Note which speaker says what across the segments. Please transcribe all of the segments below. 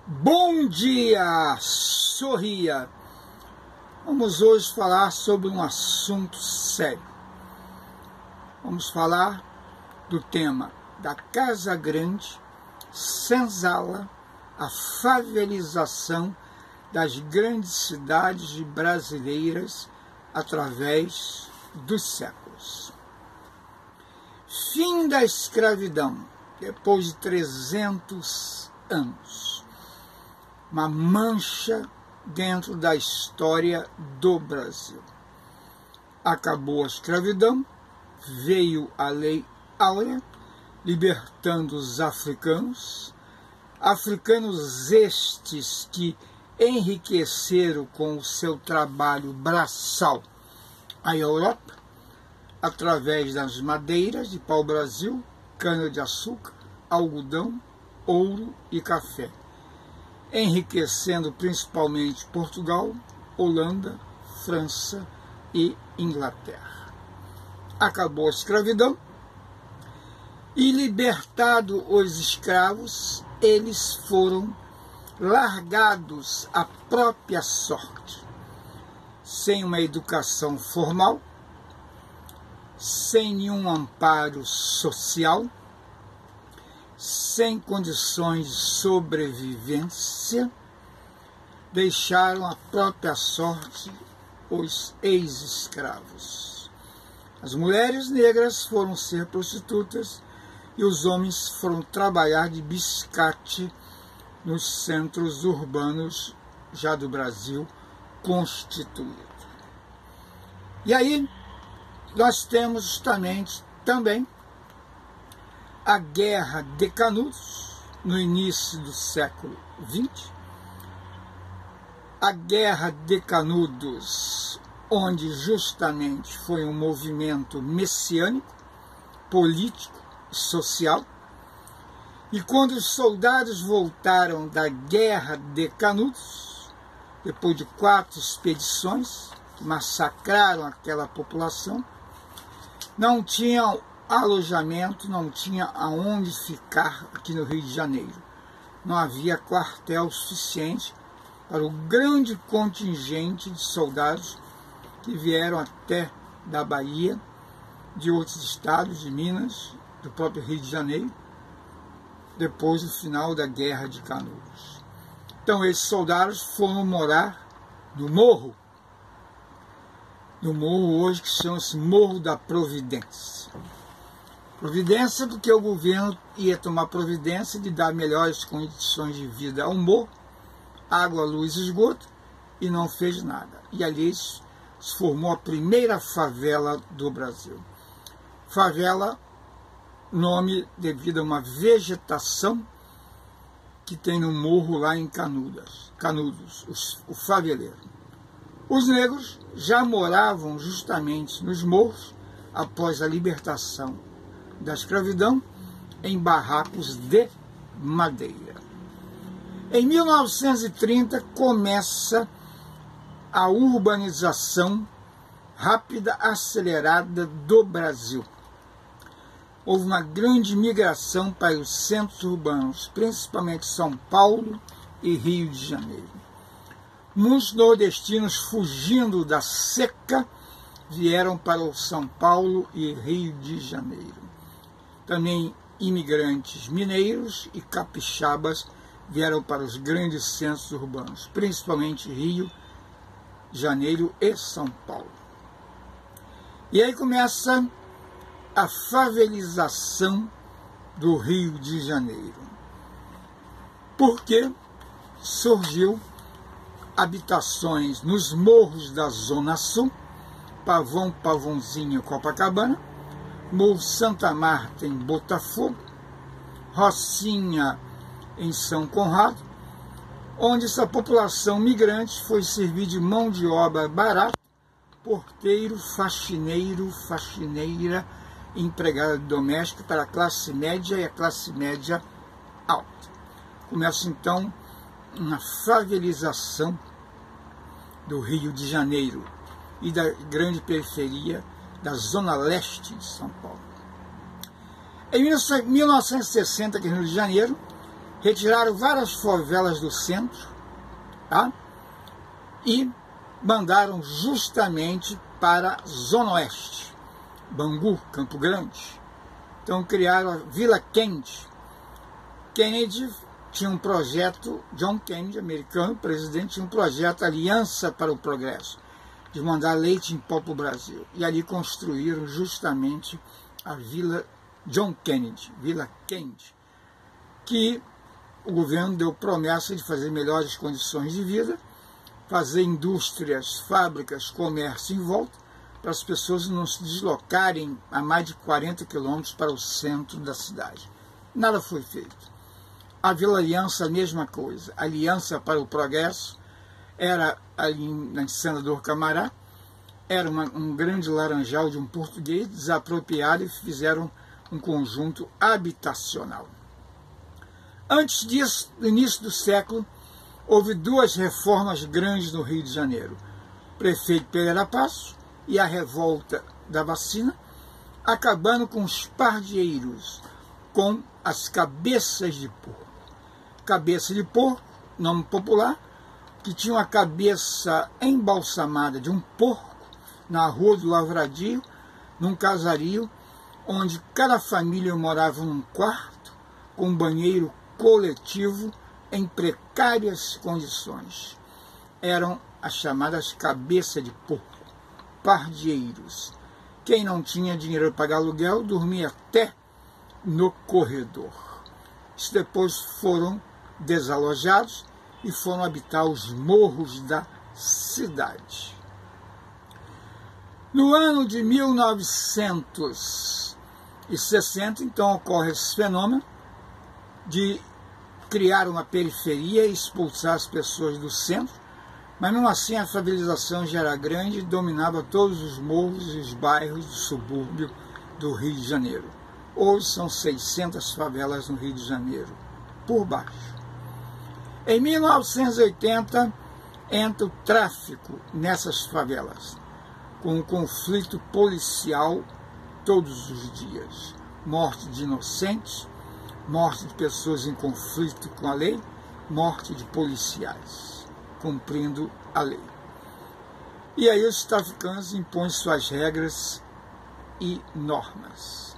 Speaker 1: Bom dia, sorria! Vamos hoje falar sobre um assunto sério. Vamos falar do tema da Casa Grande, senzala, a favelização das grandes cidades brasileiras através dos séculos. Fim da escravidão, depois de 300 anos. Uma mancha dentro da história do Brasil. Acabou a escravidão, veio a Lei Áurea, libertando os africanos estes que enriqueceram com o seu trabalho braçal a Europa, através das madeiras de pau-brasil, cana-de-açúcar, algodão, ouro e café, enriquecendo principalmente Portugal, Holanda, França e Inglaterra. Acabou a escravidão e, libertados os escravos, eles foram largados à própria sorte, sem uma educação formal, sem nenhum amparo social, sem condições de sobrevivência, deixaram à própria sorte os ex-escravos. As mulheres negras foram ser prostitutas e os homens foram trabalhar de biscate nos centros urbanos já do Brasil constituído. E aí nós temos justamente também a Guerra de Canudos, no início do século XX. A Guerra de Canudos, onde justamente foi um movimento messiânico, político e social. E quando os soldados voltaram da Guerra de Canudos, depois de 4 expedições que massacraram aquela população, não tinham alojamento, não tinha aonde ficar aqui no Rio de Janeiro. Não havia quartel suficiente para o grande contingente de soldados que vieram até da Bahia, de outros estados, de Minas, do próprio Rio de Janeiro, depois do final da Guerra de Canudos. Então esses soldados foram morar no morro hoje que chama-se Morro da Providência. Providência porque o governo ia tomar providência de dar melhores condições de vida ao morro, água, luz e esgoto, e não fez nada. E ali se formou a primeira favela do Brasil. Favela, nome devido a uma vegetação que tem no morro lá em Canudos, o faveleiro. Os negros já moravam justamente nos morros após a libertação da escravidão, em barracos de madeira. Em 1930 começa a urbanização rápida, acelerada do Brasil. Houve uma grande migração para os centros urbanos, principalmente São Paulo e Rio de Janeiro. Muitos nordestinos, fugindo da seca, vieram para o São Paulo e Rio de Janeiro. Também imigrantes mineiros e capixabas vieram para os grandes centros urbanos, principalmente Rio de Janeiro e São Paulo. E aí começa a favelização do Rio de Janeiro, porque surgiu habitações nos morros da Zona Sul, Pavão, Pavãozinho, Copacabana, Morro Santa Marta em Botafogo, Rocinha em São Conrado, onde essa população migrante foi servir de mão de obra barata, porteiro, faxineiro, faxineira, empregada doméstica para a classe média e a classe média alta. Começa então uma favelização do Rio de Janeiro e da grande periferia da zona leste de São Paulo. Em 1960, aqui no Rio de Janeiro, retiraram várias favelas do centro, tá? E mandaram justamente para a Zona Oeste, Bangu, Campo Grande. Então criaram a Vila Kennedy. Kennedy tinha um projeto, John Kennedy, americano, presidente, tinha um projeto Aliança para o Progresso, de mandar leite em pó para o Brasil. E ali construíram justamente a Vila John Kennedy, Vila Kennedy, que o governo deu promessa de fazer melhores condições de vida, fazer indústrias, fábricas, comércio em volta, para as pessoas não se deslocarem a mais de 40 quilômetros para o centro da cidade. Nada foi feito. A Vila Aliança, a mesma coisa. Aliança para o Progresso era ali na Senador Camará, era um grande laranjal de um português desapropriado e fizeram um conjunto habitacional. Antes disso, no início do século, houve duas reformas grandes no Rio de Janeiro. O prefeito Pereira Passos e a revolta da vacina, acabando com os pardieiros, com as cabeças de porco. Cabeça de porco, nome popular, que tinha uma cabeça embalsamada de um porco na Rua do Lavradio, num casario, onde cada família morava num quarto, com um banheiro coletivo em precárias condições. Eram as chamadas cabeças de porco, pardieiros. Quem não tinha dinheiro para pagar aluguel, dormia até no corredor. Isso depois foram desalojados e foram habitar os morros da cidade. No ano de 1960, então, ocorre esse fenômeno de criar uma periferia e expulsar as pessoas do centro, mas mesmo assim a favelização já era grande e dominava todos os morros e os bairros do subúrbio do Rio de Janeiro. Hoje são 600 favelas no Rio de Janeiro, por baixo. Em 1980, entra o tráfico nessas favelas, com um conflito policial todos os dias. Morte de inocentes, morte de pessoas em conflito com a lei, morte de policiais, cumprindo a lei. E aí os traficantes impõem suas regras e normas.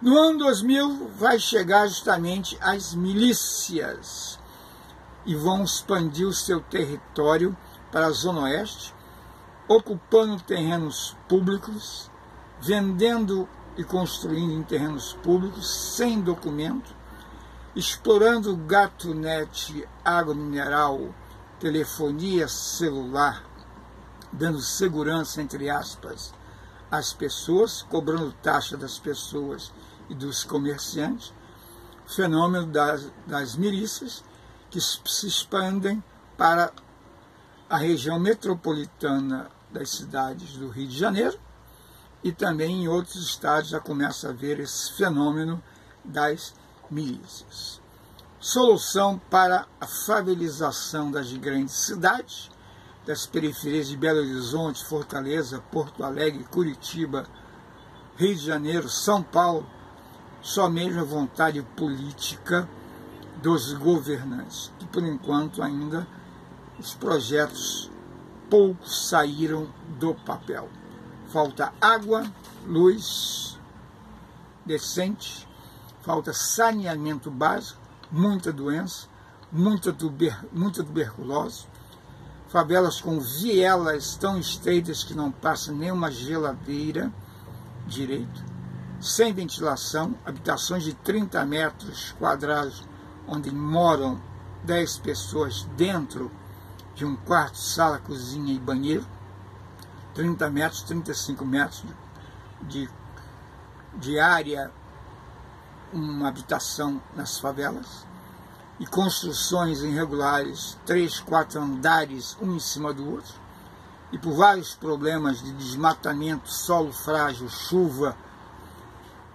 Speaker 1: No ano 2000 vai chegar justamente as milícias e vão expandir o seu território para a Zona Oeste, ocupando terrenos públicos, vendendo e construindo em terrenos públicos sem documento, explorando gatunete, água mineral, telefonia celular, dando segurança, entre aspas, às pessoas, cobrando taxa das pessoas e dos comerciantes, fenômeno das milícias que se expandem para a região metropolitana das cidades do Rio de Janeiro e também em outros estados já começa a ver esse fenômeno das milícias. Solução para a favelização das grandes cidades, das periferias de Belo Horizonte, Fortaleza, Porto Alegre, Curitiba, Rio de Janeiro, São Paulo, só mesmo a vontade política dos governantes, que por enquanto ainda os projetos poucos saíram do papel. Falta água, luz decente, falta saneamento básico, muita doença, muita tuberculose, favelas com vielas tão estreitas que não passa nem uma geladeira direito, sem ventilação, habitações de 30 metros quadrados, onde moram 10 pessoas dentro de um quarto, sala, cozinha e banheiro, 30 metros, 35 metros de área, uma habitação nas favelas, e construções irregulares, 3, 4 andares, um em cima do outro, e por vários problemas de desmatamento, solo frágil, chuva,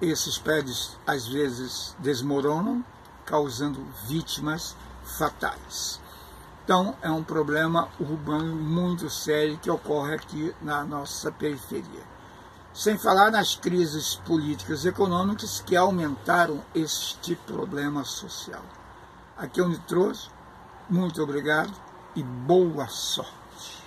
Speaker 1: esses prédios às vezes desmoronam, causando vítimas fatais. Então é um problema urbano muito sério que ocorre aqui na nossa periferia. Sem falar nas crises políticas e econômicas que aumentaram este problema social. Aqui é o Nitroso, muito obrigado e boa sorte.